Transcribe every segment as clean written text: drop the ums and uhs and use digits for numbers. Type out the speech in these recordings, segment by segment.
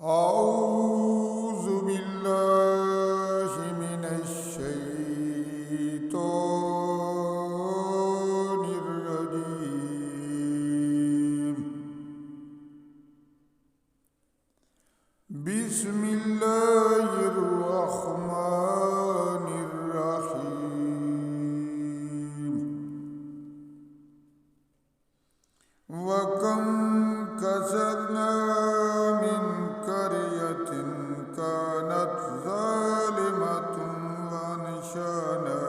أعوذ بالله من الشيطان الرجيم. بسم الله الرحمن الرحيم. وكم كسرنا من قرية كانت ظالمة وأنشأنا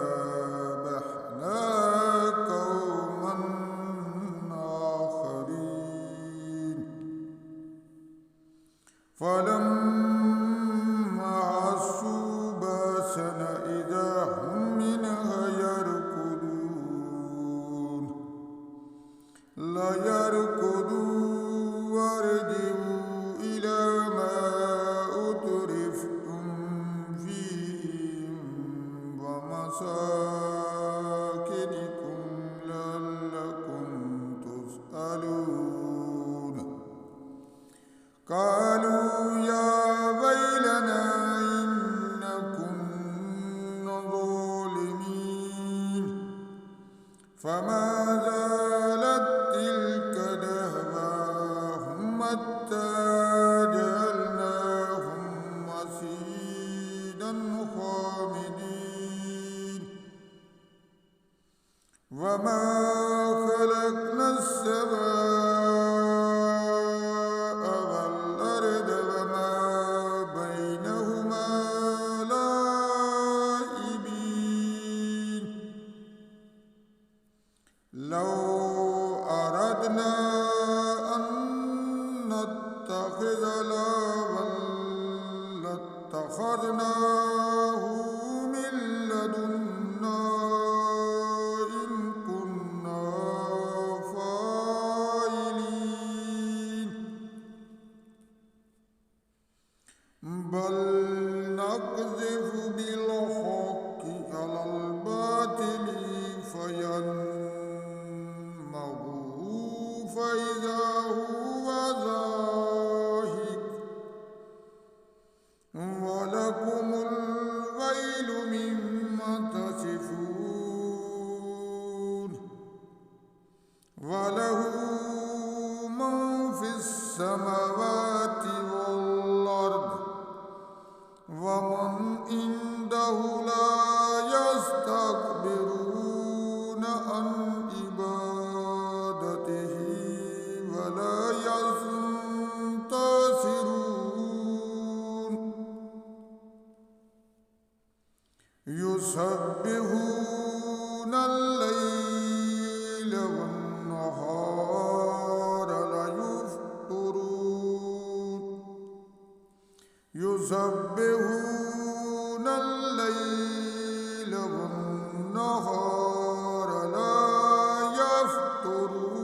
بعدها قوما آخرين فلما أحسوا بأسنا إذا هم منها يركضون لا يركضوا وارجعوا إلى ما أترفتم فيهم ومساكنكم لعلكم تسألون. قالوا يا ويلنا إنا كنا ظالمين فما زالت تلك دعواهم حتى جعلناهم حصيدا خامدين. وما خلقنا السماء والأرض وما بينهما لاعبين. لو أردنا أن نتخذ لهوا لاتخذناه من لدنا إن كنا فاعلين. بل نقذف بالحق على الباطل فيدمغه فإذا هو زاهق ولكم الويل مما تصفون. وله من في السماوات والأرض ومن عنده لا يستكبرون عن عبادته ولا يستنتصرون. يسبحون الليل والنهار لا يفترون. يسبحون الليل والنهار لا يفترون.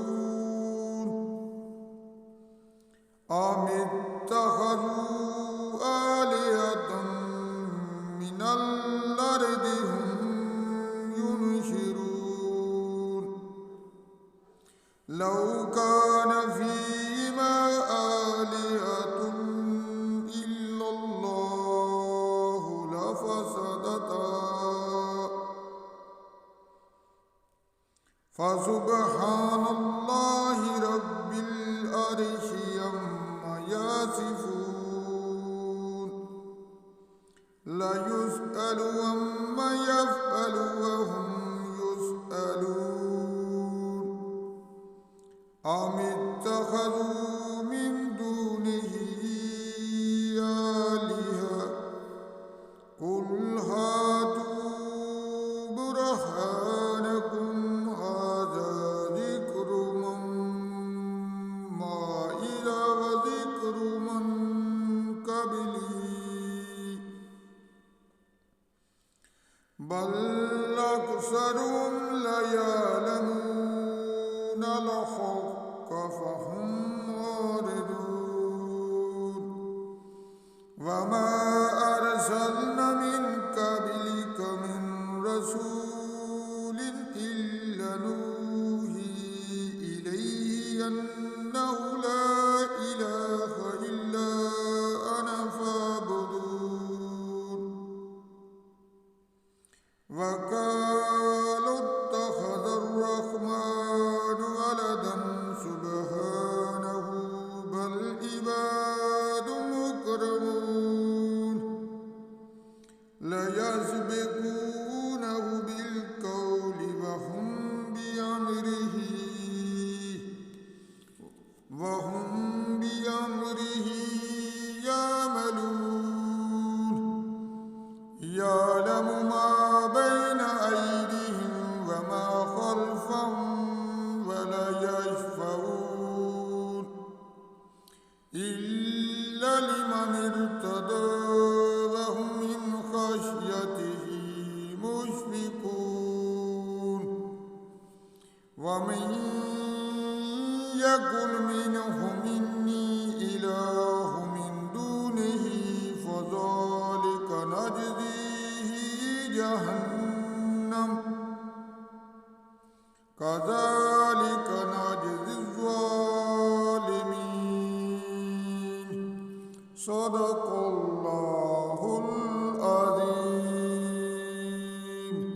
أم اتخذوا آلهة من الأرض هم ينشرون. لو كان فيهما آلهة إلا الله لفسدتا فسبحان الله رب العرش عما يصفون. لا يسأل عما يفعل وهم يسألون. أم اتخذوا من دونه آلهة قل هاتوا برهانكم هذا ذكر من معي وذكر من قبلي بل أكثرهم لا يعلمون الحق فهم معرضون. وما أرسلنا من قبلك من رسول إلا نوحي إليه أنه لا إله إلا عباد مكرمون لا يسبقونه بالقول وهم بأمره يعملون يعلم ما بين أيديهم وما خلفهم ولا يشفعون إلا لمن ارتضى وهم من خشيته مشفقون ومن يقل منهم إني إله من دونه فذلك نجزيه جهنم كذلك نجزي الظالمين صدق الله العظيم